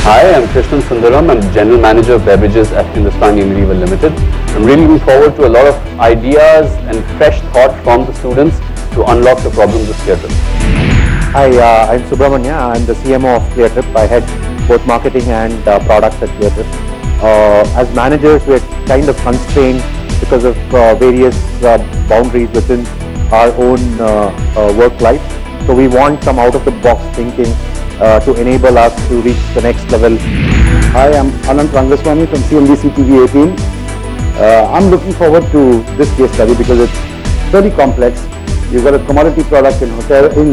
Hi, I'm Krishnan Sundaram. I'm General Manager of Beverages at Hindustan Unilever Limited. I'm really looking forward to a lot of ideas and fresh thought from the students to unlock the problems of Cleartrip. Hi, I'm Subramanya. I'm the CMO of Cleartrip. I head both marketing and products at Cleartrip. As managers, we're kind of constrained because of various boundaries within our own work life. So we want some out-of-the-box thinking to enable us to reach the next level. Hi, I'm Anant Rangaswamy from CNBC TV 18. I'm looking forward to this case study because it's very complex. You've got a commodity product in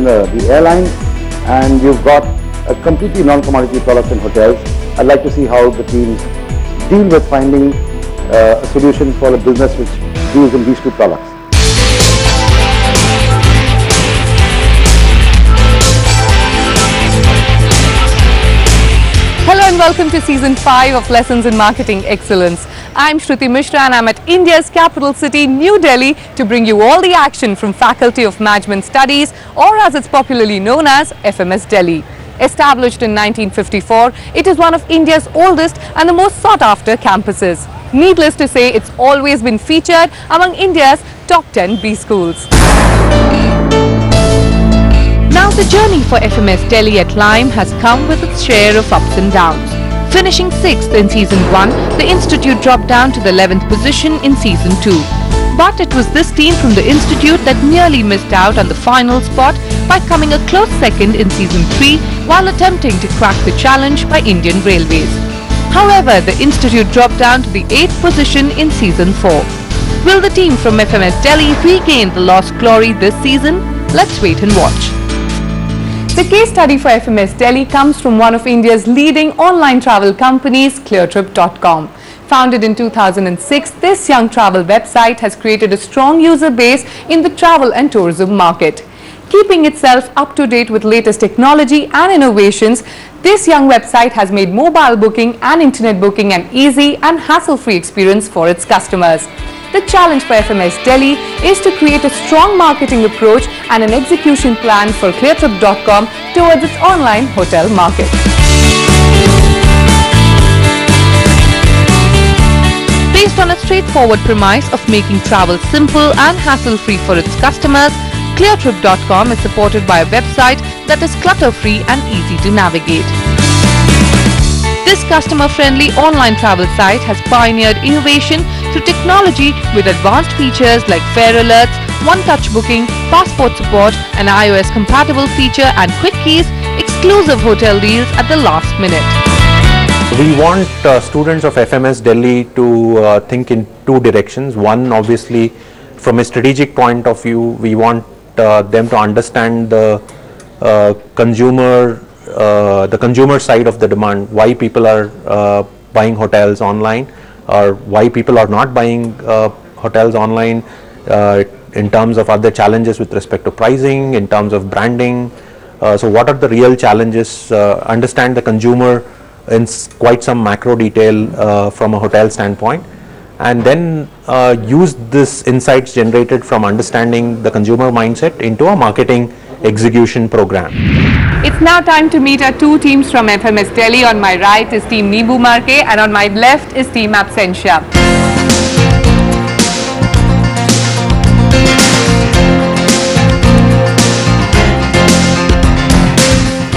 the airline, and you've got a completely non-commodity product in hotels. I'd like to see how the teams deal with finding a solution for a business which deals in these two products. Hello and welcome to Season 5 of Lessons in Marketing Excellence. I'm Shruti Mishra and I'm at India's capital city, New Delhi, to bring you all the action from Faculty of Management Studies, or as it's popularly known as, FMS Delhi. Established in 1954, it is one of India's oldest and the most sought-after campuses. Needless to say, it's always been featured among India's top 10 B schools. Now the journey for FMS Delhi at L.I.M.E has come with its share of ups and downs. Finishing 6th in Season 1, the institute dropped down to the 11th position in Season 2. But it was this team from the institute that nearly missed out on the final spot by coming a close second in Season 3 while attempting to crack the challenge by Indian Railways. However, the institute dropped down to the 8th position in Season 4. Will the team from FMS Delhi regain the lost glory this season? Let's wait and watch. The case study for FMS Delhi comes from one of India's leading online travel companies, Cleartrip.com. Founded in 2006, this young travel website has created a strong user base in the travel and tourism market. Keeping itself up to date with latest technology and innovations, this young website has made mobile booking and internet booking an easy and hassle-free experience for its customers. The challenge for FMS Delhi is to create a strong marketing approach and an execution plan for Cleartrip.com towards its online hotel market. Based on a straightforward premise of making travel simple and hassle-free for its customers, Cleartrip.com is supported by a website that is clutter-free and easy to navigate. This customer-friendly online travel site has pioneered innovation through technology with advanced features like fare alerts, one-touch booking, passport support, an iOS-compatible feature and quick keys, exclusive hotel deals at the last minute. We want students of FMS Delhi to think in two directions. One, obviously, from a strategic point of view, we want them to understand the consumer side of the demand, why people are buying hotels online, or why people are not buying hotels online in terms of other challenges with respect to pricing, in terms of branding. So what are the real challenges? Understand the consumer in quite some macro detail from a hotel standpoint, and then use this insights generated from understanding the consumer mindset into a marketing execution program. It's now time to meet our two teams from FMS Delhi. On my right is team Nimbu Marque and on my left is team Absentia.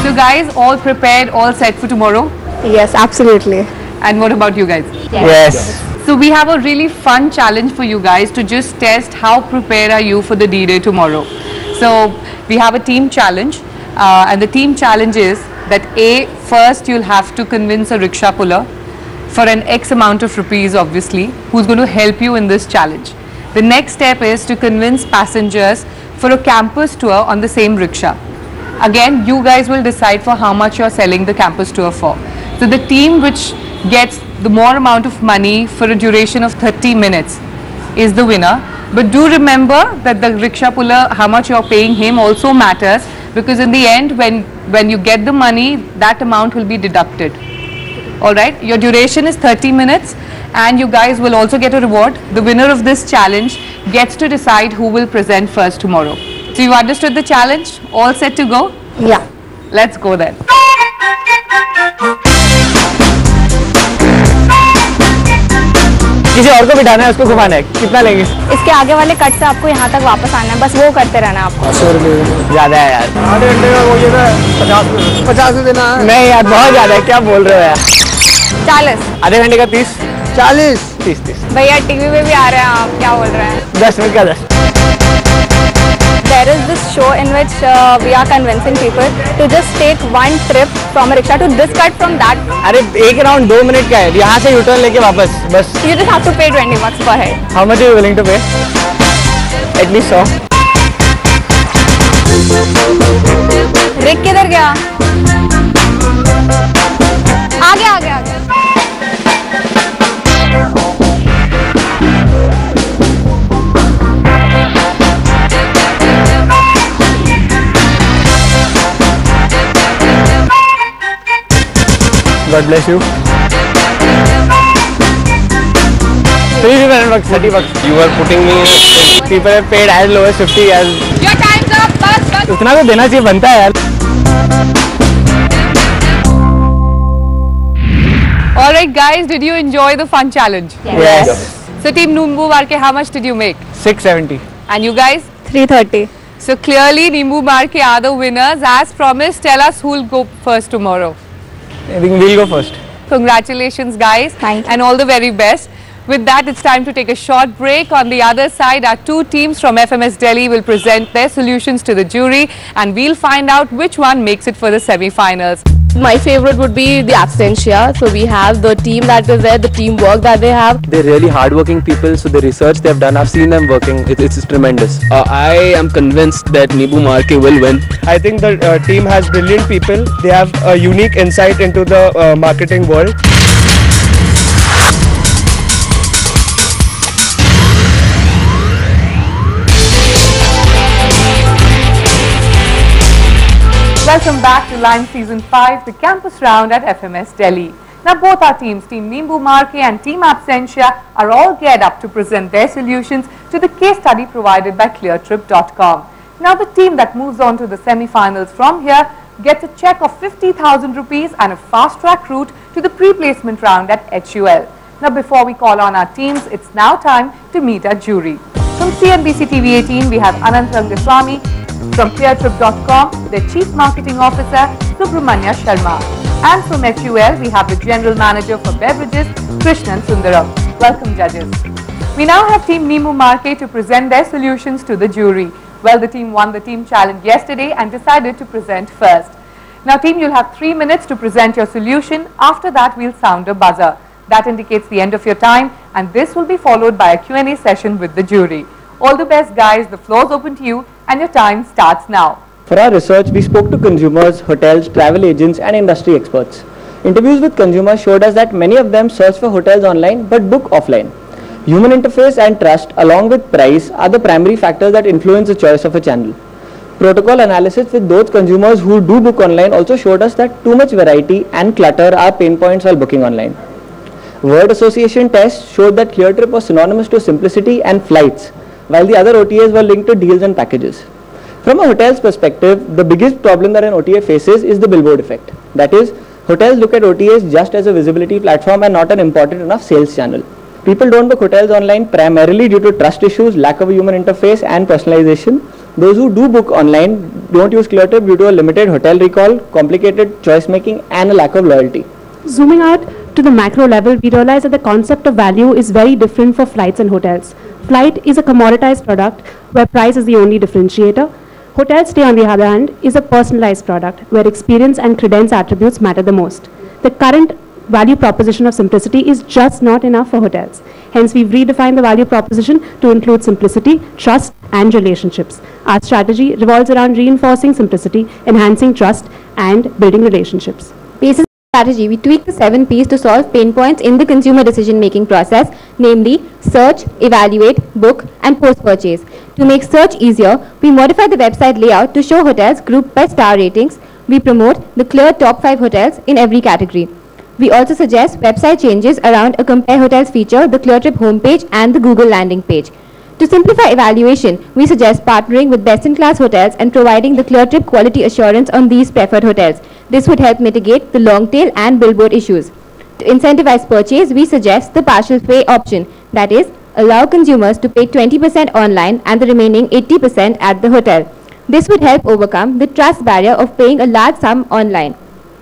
So guys, all prepared, all set for tomorrow? Yes, absolutely. And what about you guys? Yes. So we have a really fun challenge for you guys to just test how prepared are you for the D-Day tomorrow. So we have a team challenge and the team challenge is that first you'll have to convince a rickshaw puller for an X amount of rupees, obviously, who's going to help you in this challenge. The next step is to convince passengers for a campus tour on the same rickshaw. Again, you guys will decide for how much you're selling the campus tour for. So the team which gets the more amount of money for a duration of 30 minutes is the winner. But do remember that the rickshaw puller, how much you're paying him also matters, because in the end when you get the money, that amount will be deducted. Alright, your duration is 30 minutes and you guys will also get a reward. The winner of this challenge gets to decide who will present first tomorrow. So you understood the challenge? All set to go? Yeah. Let's go then. किसी और को बिठाना है, उसको घुमाना है, कितना लेंगे? इसके आगे वाले कट से आपको यहाँ तक वापस आना है, बस वो करते रहना है आपको। 100 रुपये ज़्यादा है यार। आधे घंटे का वो ये ना 50 देना है। नहीं यार, बहुत ज़्यादा है, क्या बोल रहे हो यार? 40। आधे घंटे का 30। 40। 30। भैया टीवी पे भी आ रहे हैं आप, क्या बोल रहे हैं? 10 मिनट का 10। There is this show in which we are convincing people to just take one trip from a rickshaw to this cut from that. अरे एक राउंड 2 मिनट का है, यहाँ से U-turn लेके वापस बस। You just have to pay 20 bucks per head. How much are you willing to pay? At least 100. रिक किधर गया? आगे आगे आगे। God bless you. 300 bucks, 30 bucks. You are putting me. People have paid as low as 50 as. Your time's up, bus. उतना तो देना चाहिए, बनता है यार। All right, guys, did you enjoy the fun challenge? Yes. So, Team Nimbu Marque, how much did you make? 670. And you guys? 330. So, clearly, Nimbu Marque are the winners. As promised, tell us who will go first tomorrow. I think we'll go first. Congratulations, guys. Thank you. And all the very best. With that, it's time to take a short break. On the other side, our two teams from FMS Delhi will present their solutions to the jury, and we'll find out which one makes it for the semi-finals. My favorite would be the Absentia. So we have the team that is there, the teamwork that they have. They're really hardworking people, so the research they've done, I've seen them working, it's tremendous. I am convinced that Nimbu Marque will win. I think the team has brilliant people. They have a unique insight into the marketing world. Welcome back to L.I.M.E Season 5, the campus round at FMS Delhi. Now both our teams, Team Nimbu Marque and Team Absentia, are all geared up to present their solutions to the case study provided by Cleartrip.com. Now the team that moves on to the semi-finals from here gets a check of 50,000 rupees and a fast-track route to the pre-placement round at HUL. Now before we call on our teams, it's now time to meet our jury. From CNBC TV 18, we have Anant Rangaswamy. From Cleartrip.com, their Chief Marketing Officer, Subramanya Sharma. And from HUL, we have the General Manager for Beverages, Krishnan Sundaram. Welcome, judges. We now have Team Nimbu Marque to present their solutions to the jury. Well, the team won the team challenge yesterday and decided to present first. Now, team, you'll have 3 minutes to present your solution. After that, we'll sound a buzzer. That indicates the end of your time, and this will be followed by a Q&A session with the jury. All the best, guys. The floor is open to you, and your time starts now. For our research, we spoke to consumers, hotels, travel agents and industry experts. Interviews with consumers showed us that many of them search for hotels online but book offline. Human interface and trust along with price are the primary factors that influence the choice of a channel. Protocol analysis with those consumers who do book online also showed us that too much variety and clutter are pain points while booking online. Word association tests showed that Cleartrip was synonymous to simplicity and flights, while the other OTAs were linked to deals and packages. From a hotel's perspective, the biggest problem that an OTA faces is the billboard effect. That is, hotels look at OTAs just as a visibility platform and not an important enough sales channel. People don't book hotels online primarily due to trust issues, lack of a human interface and personalization. Those who do book online don't use Cleartrip due to a limited hotel recall, complicated choice making and a lack of loyalty. Zooming out to the macro level, we realize that the concept of value is very different for flights and hotels. Flight is a commoditized product where price is the only differentiator. Hotel stay, on the other hand, is a personalized product where experience and credence attributes matter the most. The current value proposition of simplicity is just not enough for hotels. Hence, we've redefined the value proposition to include simplicity, trust, and relationships. Our strategy revolves around reinforcing simplicity, enhancing trust, and building relationships. Basis strategy, we tweak the 7 P's to solve pain points in the consumer decision-making process, namely search, evaluate, book, and post-purchase. To make search easier, we modify the website layout to show hotels grouped by star ratings. We promote the clear top 5 hotels in every category. We also suggest website changes around a compare hotels feature, the Cleartrip homepage, and the Google landing page. To simplify evaluation, we suggest partnering with best-in-class hotels and providing the Cleartrip quality assurance on these preferred hotels. This would help mitigate the long tail and billboard issues. To incentivize purchase, we suggest the partial pay option, that is, allow consumers to pay 20% online and the remaining 80% at the hotel. This would help overcome the trust barrier of paying a large sum online.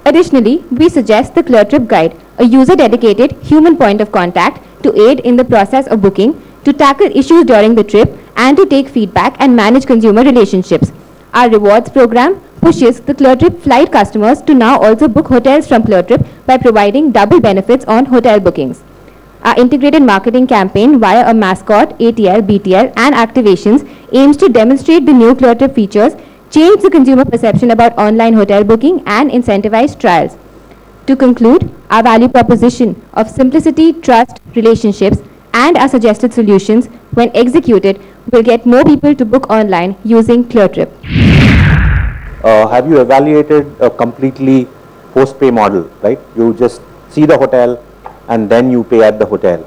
Additionally, we suggest the Cleartrip guide, a user-dedicated human point of contact to aid in the process of booking, to tackle issues during the trip, and to take feedback and manage consumer relationships. Our rewards program pushes the Cleartrip flight customers to now also book hotels from Cleartrip by providing double benefits on hotel bookings. Our integrated marketing campaign via a mascot, ATL, BTL, and activations aims to demonstrate the new Cleartrip features, change the consumer perception about online hotel booking, and incentivize trials. To conclude, our value proposition of simplicity, trust, relationships, and our suggested solutions, when executed, will get more people to book online using Cleartrip. Have you evaluated a completely post-pay model, right? You just see the hotel and then you pay at the hotel.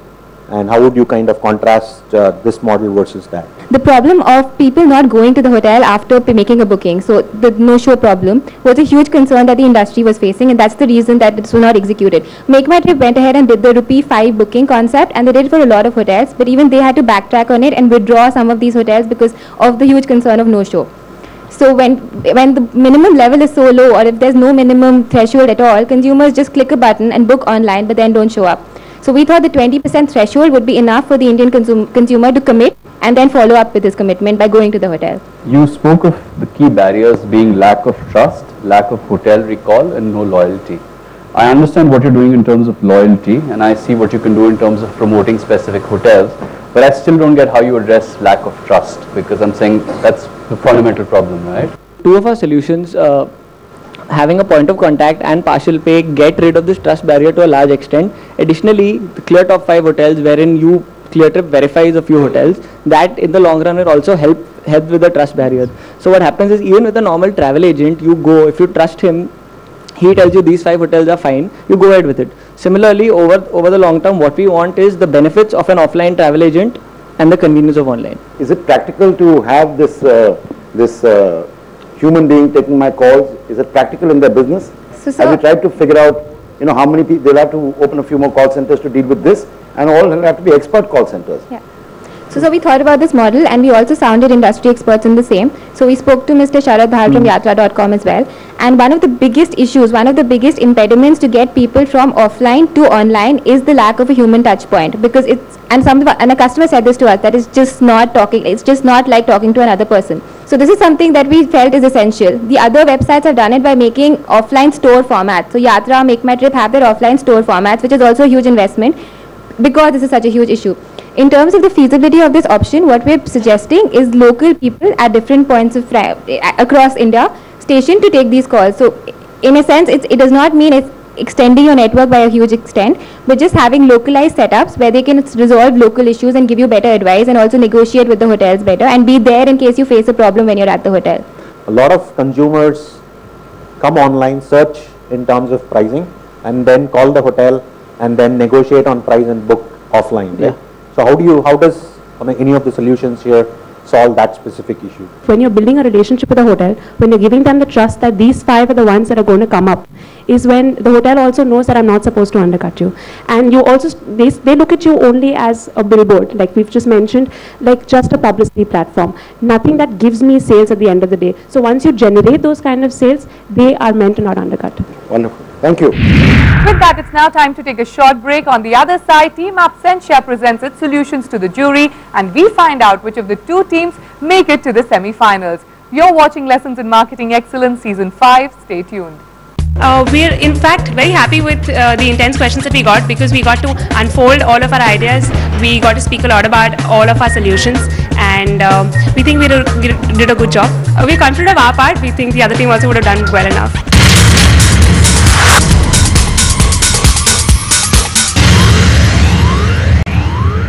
And how would you kind of contrast this model versus that? The problem of people not going to the hotel after making a booking, so the no-show problem, was a huge concern that the industry was facing, and that's the reason that this was not executed. Make My Trip went ahead and did the ₹5 booking concept, and they did it for a lot of hotels, but even they had to backtrack on it and withdraw some of these hotels because of the huge concern of no-show. So when the minimum level is so low, or if there's no minimum threshold at all, consumers just click a button and book online but then don't show up. So we thought the 20% threshold would be enough for the Indian consumer to commit and then follow up with his commitment by going to the hotel. You spoke of the key barriers being lack of trust, lack of hotel recall, and no loyalty. I understand what you're doing in terms of loyalty, and I see what you can do in terms of promoting specific hotels, but I still don't get how you address lack of trust, because I'm saying that's the fundamental problem, right? Two of our solutions, having a point of contact and partial pay, get rid of this trust barrier to a large extent. Additionally, the Clear Top 5 hotels, wherein Cleartrip verifies a few hotels, that in the long run will also help with the trust barrier. So what happens is, even with a normal travel agent, you go, if you trust him, he tells you these 5 hotels are fine, you go ahead with it. Similarly, over the long term, what we want is the benefits of an offline travel agent and the convenience of online. Is it practical to have this human being taking my calls? Is it practical in their business? Have you tried to figure out, how many people, they'll have to open a few more call centers to deal with this, and all will have to be expert call centers. Yeah. So we thought about this model, and we also sounded industry experts in the same. So we spoke to Mr. Sharad Bhal from Yatra.com as well. And one of the biggest issues, one of the biggest impediments to get people from offline to online is the lack of a human touch point. Because and a customer said this to us, that it's just not like talking to another person. So this is something that we felt is essential. The other websites have done it by making offline store formats. So Yatra, Make My Trip have their offline store formats, which is also a huge investment because this is such a huge issue. In terms of the feasibility of this option, what we're suggesting is local people at different points of across India stationed to take these calls. So in a sense, it does not mean it's extending your network by a huge extent, but just having localized setups where they can resolve local issues and give you better advice, and also negotiate with the hotels better and be there in case you face a problem when you're at the hotel. A lot of consumers come online, search in terms of pricing, and then call the hotel and then negotiate on price and book offline. Yeah. Right? So how does any of the solutions here solve that specific issue? When you're building a relationship with a hotel, when you're giving them the trust that these 5 are the ones that are going to come up, is when the hotel also knows that I'm not supposed to undercut you. And you also, they look at you only as a billboard, like we've just mentioned, like just a publicity platform. Nothing that gives me sales at the end of the day. So once you generate those kind of sales, they are meant to not undercut. Wonderful. Thank you. With that, it's now time to take a short break. On the other side, Team Absentia presents its solutions to the jury, and we find out which of the 2 teams make it to the semi-finals. You're watching Lessons in Marketing Excellence Season 5. Stay tuned. We're in fact very happy with the intense questions that we got, because we got to unfold all of our ideas. We got to speak a lot about all of our solutions, and we think we did a good job. We're confident of our part. We think the other team also would have done well enough.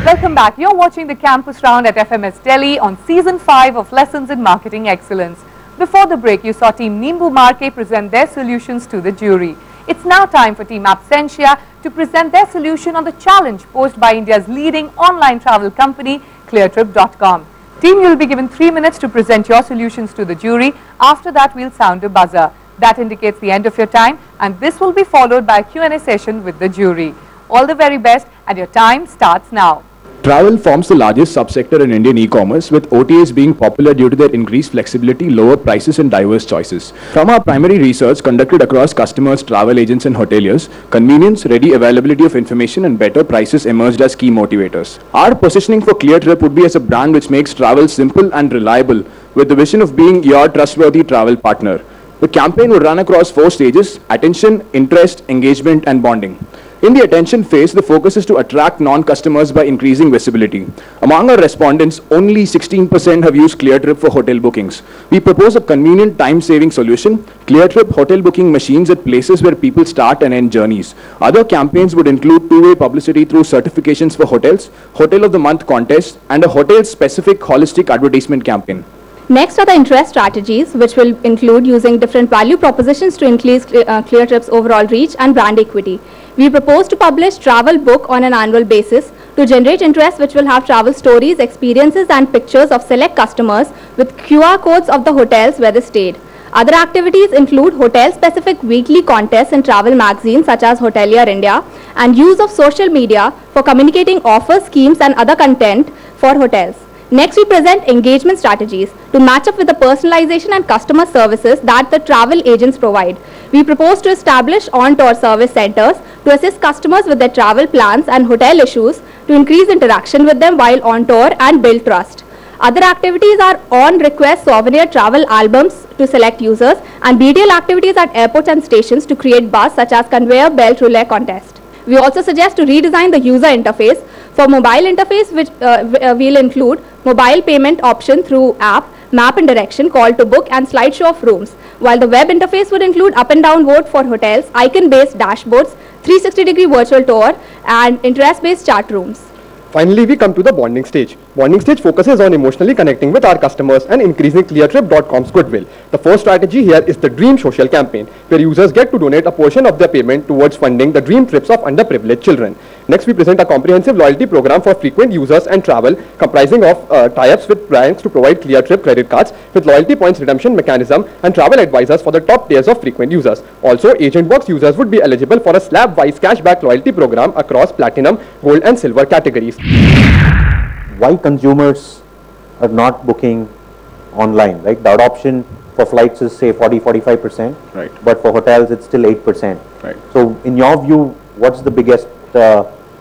Welcome back. You're watching the campus round at FMS Delhi on Season 5 of Lessons in Marketing Excellence. Before the break, you saw Team Nimbu Marque present their solutions to the jury. It's now time for Team Absentia to present their solution on the challenge posed by India's leading online travel company, Cleartrip.com. Team, you'll be given 3 minutes to present your solutions to the jury. After that, we'll sound a buzzer. That indicates the end of your time, and this will be followed by a Q&A session with the jury. All the very best, and your time starts now. Travel forms the largest subsector in Indian e-commerce, with OTAs being popular due to their increased flexibility, lower prices and diverse choices. From our primary research conducted across customers, travel agents and hoteliers, convenience, ready availability of information and better prices emerged as key motivators. Our positioning for Cleartrip would be as a brand which makes travel simple and reliable, with the vision of being your trustworthy travel partner. The campaign would run across 4 stages: attention, interest, engagement and bonding. In the attention phase, the focus is to attract non-customers by increasing visibility. Among our respondents, only 16% have used Cleartrip for hotel bookings. We propose a convenient time-saving solution: Cleartrip hotel booking machines at places where people start and end journeys. Other campaigns would include two-way publicity through certifications for hotels, Hotel of the Month contests, and a hotel-specific holistic advertisement campaign. Next are the interest strategies, which will include using different value propositions to increase Cleartrip's overall reach and brand equity. We propose to publish travel book on an annual basis to generate interest, which will have travel stories, experiences and pictures of select customers with QR codes of the hotels where they stayed. Other activities include hotel-specific weekly contests in travel magazines such as Hotelier India, and use of social media for communicating offers, schemes and other content for hotels. Next, we present engagement strategies to match up with the personalization and customer services that the travel agents provide. We propose to establish on-tour service centers to assist customers with their travel plans and hotel issues, to increase interaction with them while on tour and build trust. Other activities are on-request souvenir travel albums to select users, and BTL activities at airports and stations to create buzz, such as conveyor belt relay contest. We also suggest to redesign the user interface. For mobile interface, which will include mobile payment option through app, map and direction, call to book and slideshow of rooms, while the web interface would include up and down vote for hotels, icon-based dashboards, 360-degree virtual tour and interest-based chat rooms. Finally, we come to the bonding stage. Bonding stage focuses on emotionally connecting with our customers and increasing Cleartrip.com's goodwill. The first strategy here is the Dream Social campaign, where users get to donate a portion of their payment towards funding the dream trips of underprivileged children. Next, we present a comprehensive loyalty program for frequent users and travel, comprising of tie-ups with banks to provide Cleartrip credit cards with loyalty points redemption mechanism and travel advisors for the top tiers of frequent users. Also, Agent Box users would be eligible for a slab-wise cashback loyalty program across platinum, gold and silver categories. Why consumers are not booking online, right? The adoption for flights is say 40-45%, right? But for hotels it's still 8%, right? So in your view, what's the biggest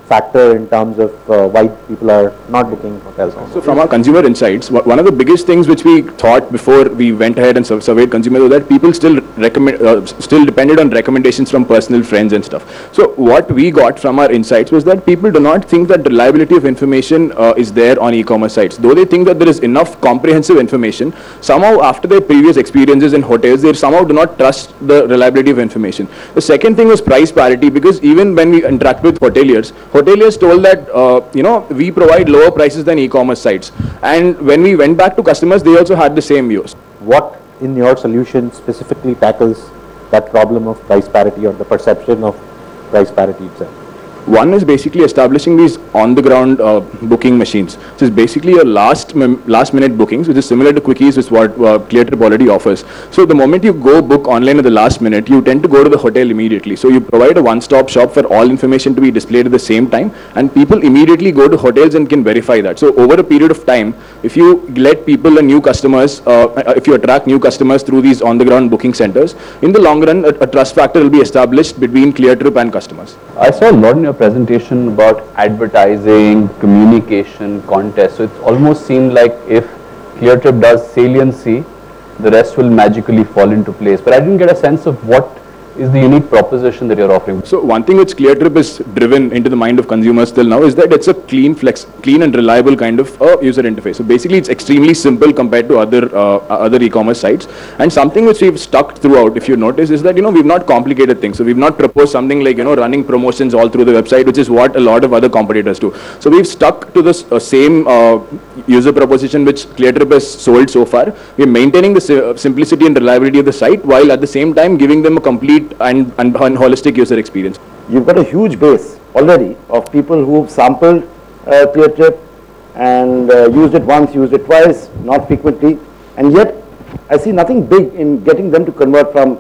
factor in terms of why people are not booking hotels online? So from our consumer insights, one of the biggest things which we thought before we went ahead and surveyed consumers was that people still depended on recommendations from personal friends and stuff. So what we got from our insights was that people do not think that reliability of information is there on e-commerce sites. Though they think that there is enough comprehensive information, somehow after their previous experiences in hotels, they somehow do not trust the reliability of information. The second thing was price parity, because even when we interact with hoteliers told that we provide lower prices than e-commerce sites, and when we went back to customers, they also had the same views. What in your solution specifically tackles that problem of price parity or the perception of price parity itself? One is basically establishing these on-the-ground booking machines. So it's basically a last-minute bookings, which is similar to quickies, which what Cleartrip already offers. So the moment you go book online at the last minute, you tend to go to the hotel immediately. So you provide a one-stop shop for all information to be displayed at the same time, and people immediately go to hotels and can verify that. So over a period of time, if you let people and new customers, if you attract new customers through these on-the-ground booking centers, in the long run, a trust factor will be established between Cleartrip and customers. I saw a lot in your presentation about advertising, communication, contests. So it almost seemed like if Cleartrip does saliency, the rest will magically fall into place. But I didn't get a sense of what is the unique proposition that you're offering. So one thing which Cleartrip is driven into the mind of consumers till now is that it's a clean and reliable kind of user interface. So basically it's extremely simple compared to other e-commerce sites. And something which we've stuck throughout, if you notice, is that we've not complicated things. So we've not proposed something like running promotions all through the website, which is what a lot of other competitors do. So we've stuck to this same user proposition which Cleartrip has sold so far. We're maintaining the simplicity and reliability of the site, while at the same time giving them a complete and holistic user experience. You've got a huge base already of people who've sampled Cleartrip and used it once, used it twice, not frequently, and yet I see nothing big in getting them to convert from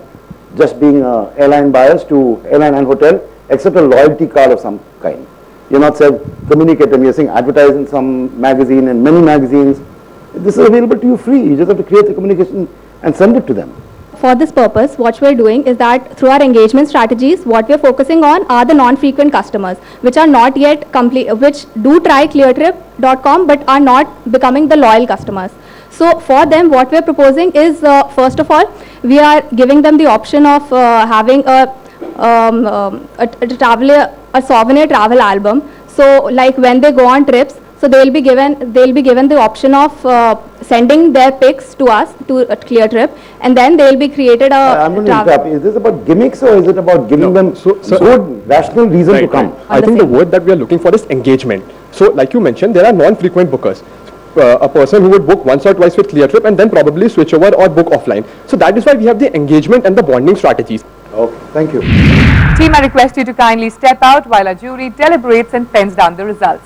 just being airline buyers to airline and hotel, except a loyalty card of some kind. You're not saying communicate them, you're saying advertise in some magazine and many magazines. This is available to you free. You just have to create the communication and send it to them. For this purpose, what we're doing is that through our engagement strategies, what we're focusing on are the non-frequent customers, which are not yet complete, which do try Cleartrip.com but are not becoming the loyal customers. So for them, what we're proposing is, first of all, we are giving them the option of having a souvenir travel album. So like when they go on trips, so they'll be given the option of sending their pics to us to Cleartrip, and then they'll be created a. I'm going to interrupt. Is this about gimmicks or is it about giving them good rational reason to come? I think the word that we are looking for is engagement. So like you mentioned, there are non-frequent bookers. A person who would book once or twice with Cleartrip and then probably switch over or book offline. So that is why we have the engagement and the bonding strategies. Okay, thank you. Team, I request you to kindly step out while our jury deliberates and pens down the results.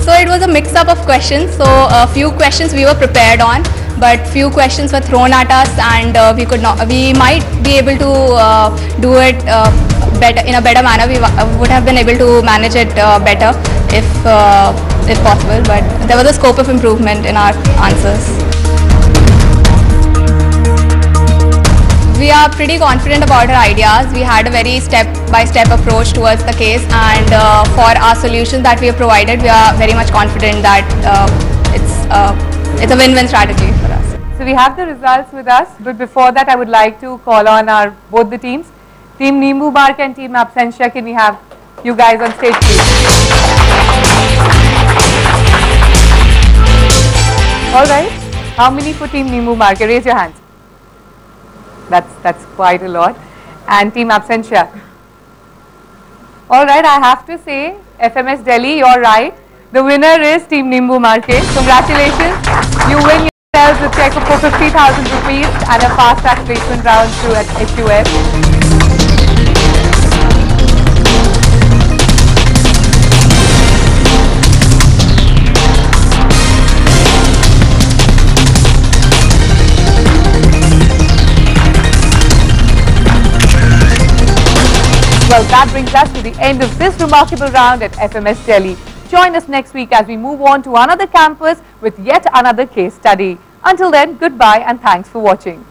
So it was a mix-up of questions. So a few questions we were prepared on, but few questions were thrown at us, and we could not. We might be able to do it better in a better manner. We would have been able to manage it better if possible. But there was a scope of improvement in our answers. We are pretty confident about our ideas. We had a very step-by-step approach towards the case, and for our solutions that we have provided, we are very much confident that it's a win-win strategy for us. So we have the results with us, but before that I would like to call on both the teams. Team Nimbu Marque and Team Absentia, can we have you guys on stage please? Alright, how many for Team Nimbu Marque? Raise your hands. That's quite a lot. And Team Absentia. Alright, I have to say, FMS Delhi, you're right. The winner is Team Nimbu Marque. Congratulations. You win yourselves a check for 50,000 rupees and a fast track placement round through at HUF. Well, that brings us to the end of this remarkable round at FMS Delhi. Join us next week as we move on to another campus with yet another case study. Until then, goodbye and thanks for watching.